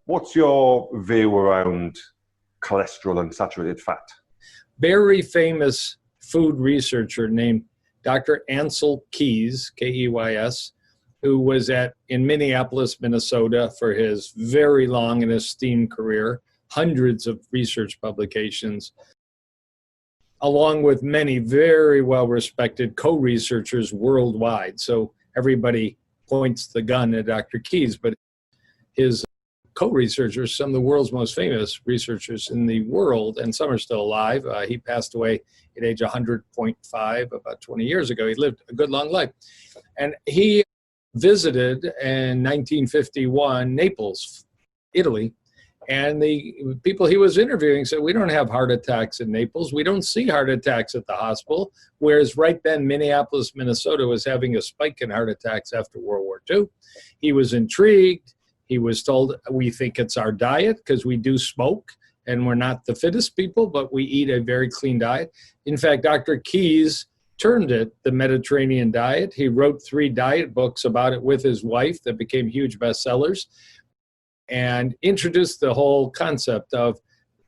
What's your view around cholesterol and saturated fat? Very famous food researcher named Dr. Ancel Keys, K-E-Y-S, who was in Minneapolis, Minnesota for his very long and esteemed career, hundreds of research publications, along with many very well-respected co-researchers worldwide. So everybody points the gun at Dr. Keys, but his co-researchers, some of the world's most famous researchers in the world, and some are still alive. He passed away at age 100.5 about 20 years ago. He lived a good long life. And he visited in 1951 Naples, Italy, and the people he was interviewing said, we don't have heart attacks in Naples. We don't see heart attacks at the hospital. Whereas right then, Minneapolis, Minnesota was having a spike in heart attacks after World War II. He was intrigued. He was told, we think it's our diet because we do smoke and we're not the fittest people, but we eat a very clean diet. In fact, Dr. Keys termed it the Mediterranean diet. He wrote 3 diet books about it with his wife that became huge bestsellers, and introduced the whole concept of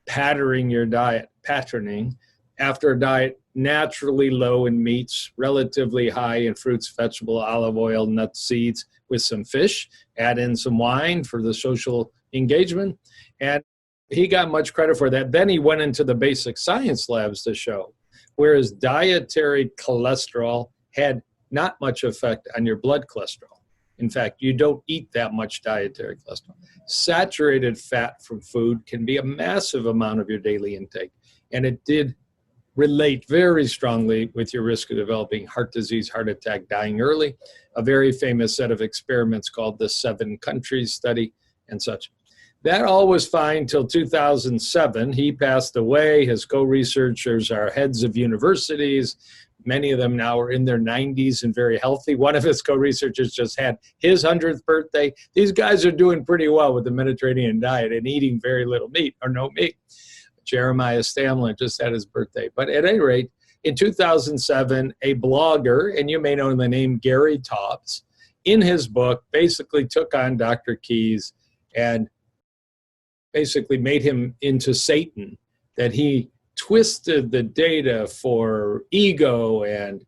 patterning your diet, patterning after a diet naturally low in meats, relatively high in fruits, vegetable, olive oil, nuts, seeds, with some fish, add in some wine for the social engagement. And he got much credit for that. Then he went into the basic science labs to show, whereas dietary cholesterol had not much effect on your blood cholesterol. In fact, you don't eat that much dietary cholesterol. Saturated fat from food can be a massive amount of your daily intake. And it did relate very strongly with your risk of developing heart disease, heart attack, dying early. A very famous set of experiments called the 7 countries study and such. That all was fine till 2007. He passed away. His co-researchers are heads of universities. Many of them now are in their 90s and very healthy. One of his co-researchers just had his 100th birthday. These guys are doing pretty well with the Mediterranean diet and eating very little meat or no meat. Jeremiah Stamler just had his birthday. But at any rate, in 2007, a blogger, and you may know the name Gary Taubes, in his book basically took on Dr. Keys and basically made him into Satan, that he twisted the data for ego and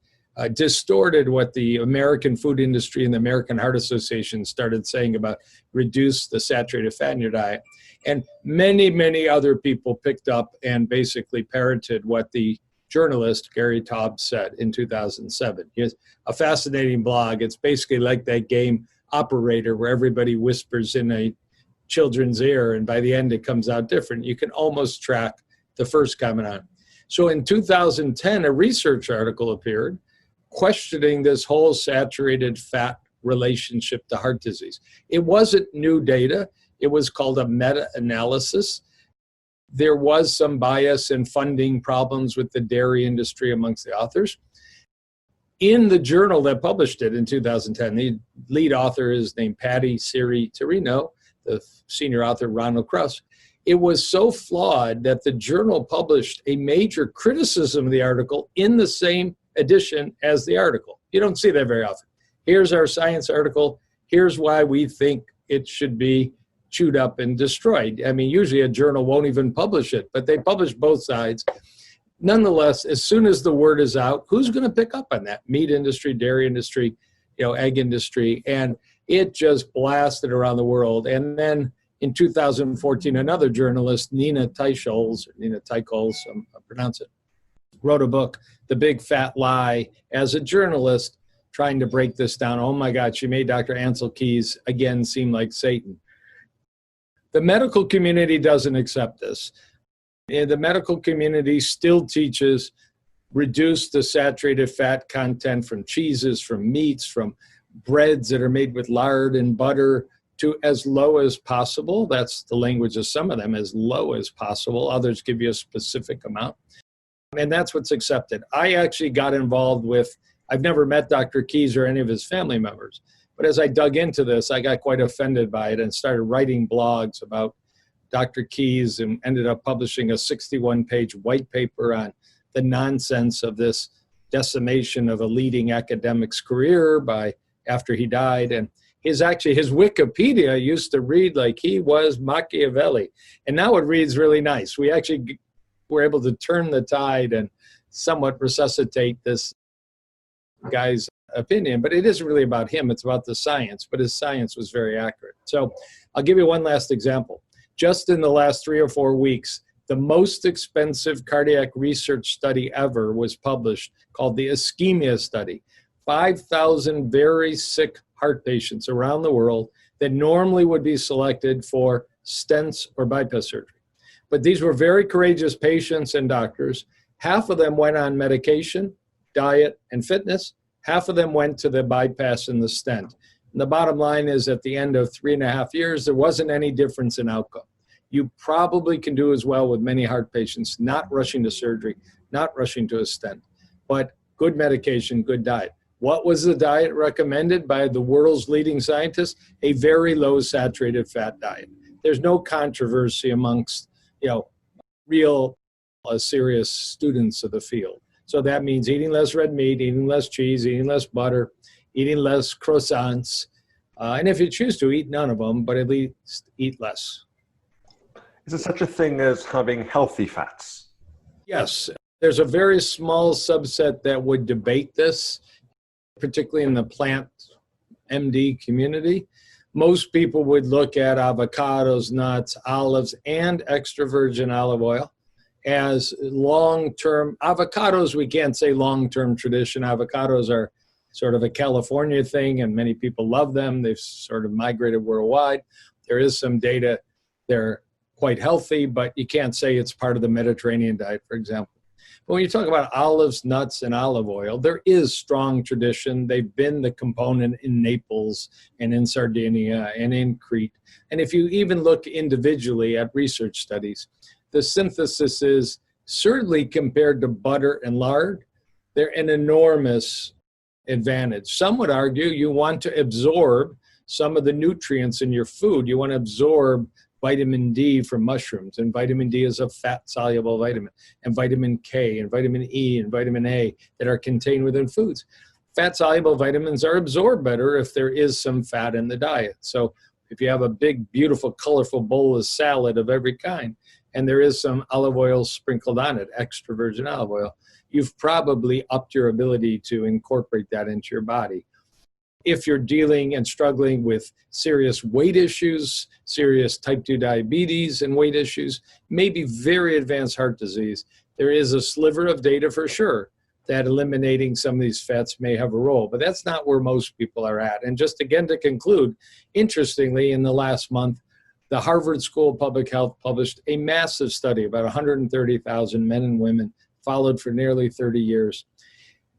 distorted what the American food industry and the American Heart Association started saying about reduce the saturated fat in your diet. And many, many other people picked up and basically parroted what the journalist Gary Taubes said in 2007. He has a fascinating blog. It's basically like that game Operator where everybody whispers in a children's ear and by the end it comes out different. You can almost track the first comment on. So in 2010, a research article appeared questioning this whole saturated fat relationship to heart disease. It wasn't new data. It was called a meta-analysis. There was some bias and funding problems with the dairy industry amongst the authors. In the journal that published it in 2010, the lead author is named Patty Siri Torino, the senior author Ronald Krauss. It was so flawed that the journal published a major criticism of the article in the same edition as the article. You don't see that very often. Here's our science article. Here's why we think it should be chewed up and destroyed. I mean, usually a journal won't even publish it, but they publish both sides. Nonetheless, as soon as the word is out, who's going to pick up on that? Meat industry, dairy industry, egg industry, and it just blasted around the world. And then in 2014, another journalist, Nina Teicholz, I pronounce it, wrote a book, The Big Fat Lie, as a journalist trying to break this down. Oh my God, she made Dr. Ancel Keys again seem like Satan. The medical community doesn't accept this. And the medical community still teaches reduce the saturated fat content from cheeses, from meats, from breads that are made with lard and butter to as low as possible. That's the language of some of them, as low as possible. Others give you a specific amount. And that's what's accepted. I actually got involved with, I've never met Dr. Keys or any of his family members, but as I dug into this, I got quite offended by it and started writing blogs about Dr. Keys and ended up publishing a 61-page white paper on the nonsense of this decimation of a leading academic's career after he died. And his Wikipedia used to read like he was Machiavelli, and now it reads really nice. We actually were able to turn the tide and somewhat resuscitate this guy's opinion, but it isn't really about him. It's about the science, but his science was very accurate. So I'll give you one last example. Just in the last 3 or 4 weeks, the most expensive cardiac research study ever was published, called the ischemia study. 5,000 very sick heart patients around the world that normally would be selected for stents or bypass surgery. But these were very courageous patients and doctors. Half of them went on medication, diet, and fitness. Half of them went to the bypass and the stent. And the bottom line is, at the end of 3.5 years, there wasn't any difference in outcome. You probably can do as well with many heart patients, not rushing to surgery, not rushing to a stent, but good medication, good diet. What was the diet recommended by the world's leading scientists? A very low saturated fat diet. There's no controversy amongst, real serious students of the field. So that means eating less red meat, eating less cheese, eating less butter, eating less croissants. And if you choose to, eat none of them, but at least eat less. Is there such a thing as having healthy fats? Yes. There's a very small subset that would debate this, particularly in the plant MD community. Most people would look at avocados, nuts, olives, and extra virgin olive oil as long-term. Avocados, we can't say long-term tradition. Avocados are sort of a California thing, and many people love them. They've sort of migrated worldwide. There is some data they're quite healthy, but you can't say it's part of the Mediterranean diet, for example. But when you talk about olives, nuts, and olive oil, there is strong tradition. They've been the component in Naples and in Sardinia and in Crete. And if you even look individually at research studies, the synthesis is certainly, compared to butter and lard, they're an enormous advantage. Some would argue you want to absorb some of the nutrients in your food. You want to absorb vitamin D from mushrooms, and vitamin D is a fat-soluble vitamin, and vitamin K and vitamin E and vitamin A that are contained within foods. Fat-soluble vitamins are absorbed better if there is some fat in the diet. So if you have a big, beautiful, colorful bowl of salad of every kind, and there is some olive oil sprinkled on it, extra virgin olive oil, you've probably upped your ability to incorporate that into your body. If you're dealing and struggling with serious weight issues, serious type 2 diabetes and weight issues, maybe very advanced heart disease, there is a sliver of data for sure that eliminating some of these fats may have a role, but that's not where most people are at. And just again to conclude, interestingly, in the last month, the Harvard School of Public Health published a massive study, about 130,000 men and women followed for nearly 30 years.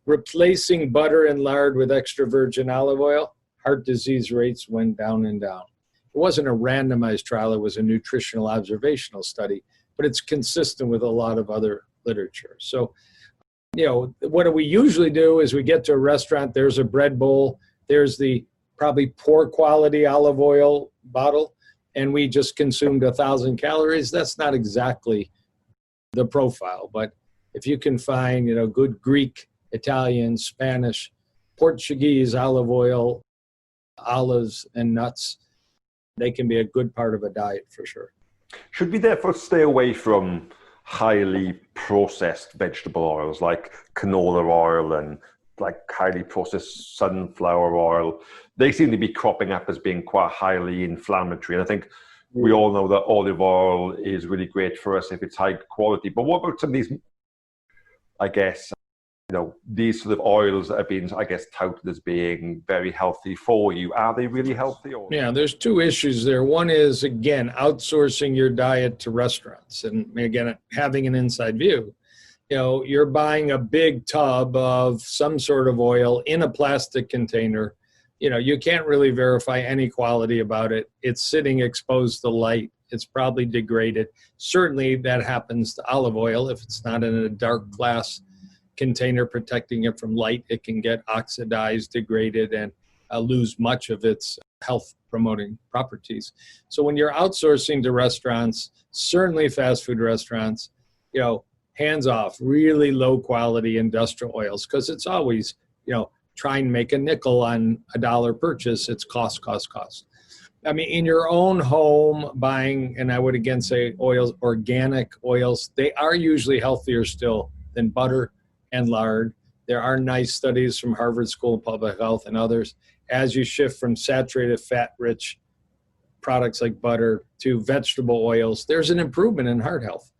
Replacing butter and lard with extra virgin olive oil, heart disease rates went down and down. It wasn't a randomized trial, it was a nutritional observational study, but it's consistent with a lot of other literature. So, what do we usually do is we get to a restaurant, there's a bread bowl, there's the probably poor quality olive oil bottle, and we just consumed 1,000 calories. That's not exactly the profile, but if you can find, good Greek, Italian, Spanish, Portuguese olive oil, olives, and nuts, they can be a good part of a diet for sure. Should we therefore stay away from highly processed vegetable oils like canola oil and like highly processed sunflower oil? They seem to be cropping up as being quite highly inflammatory. And I think we all know that olive oil is really great for us if it's high quality. But what about some of these, these sort of oils that have been, touted as being very healthy for you? Are they really healthy? Or? Yeah, there's two issues there. One is, again, outsourcing your diet to restaurants. And again, having an inside view. You're buying a big tub of some sort of oil in a plastic container. You can't really verify any quality about it. It's sitting exposed to light. It's probably degraded. Certainly that happens to olive oil. If it's not in a dark glass container protecting it from light, it can get oxidized, degraded, and lose much of its health promoting properties. So when you're outsourcing to restaurants, certainly fast food restaurants, hands off really low quality industrial oils, because it's always, try and make a nickel on a dollar purchase. It's cost, cost, cost. I mean, in your own home, buying, and I would again say oils, organic oils, they are usually healthier still than butter and lard. There are nice studies from Harvard School of Public Health and others. As you shift from saturated fat-rich products like butter to vegetable oils, there's an improvement in heart health.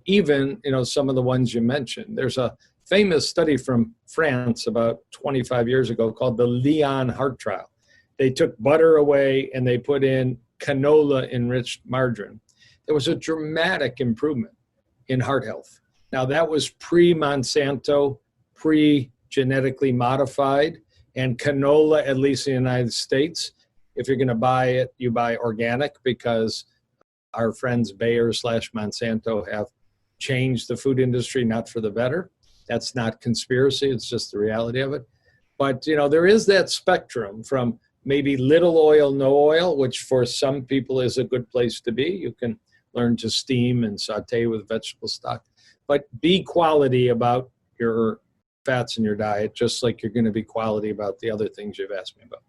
Even, some of the ones you mentioned. There's a famous study from France about 25 years ago called the Lyon Heart Trial. They took butter away and they put in canola-enriched margarine. There was a dramatic improvement in heart health. Now, that was pre-Monsanto, pre-genetically modified, and canola, at least in the United States, if you're going to buy it, you buy organic, because our friends Bayer/Monsanto have changed the food industry, not for the better. That's not conspiracy. It's just the reality of it. But, there is that spectrum from maybe little oil, no oil, which for some people is a good place to be. You can learn to steam and saute with vegetable stock. But be quality about your fats in your diet, just like you're going to be quality about the other things you've asked me about.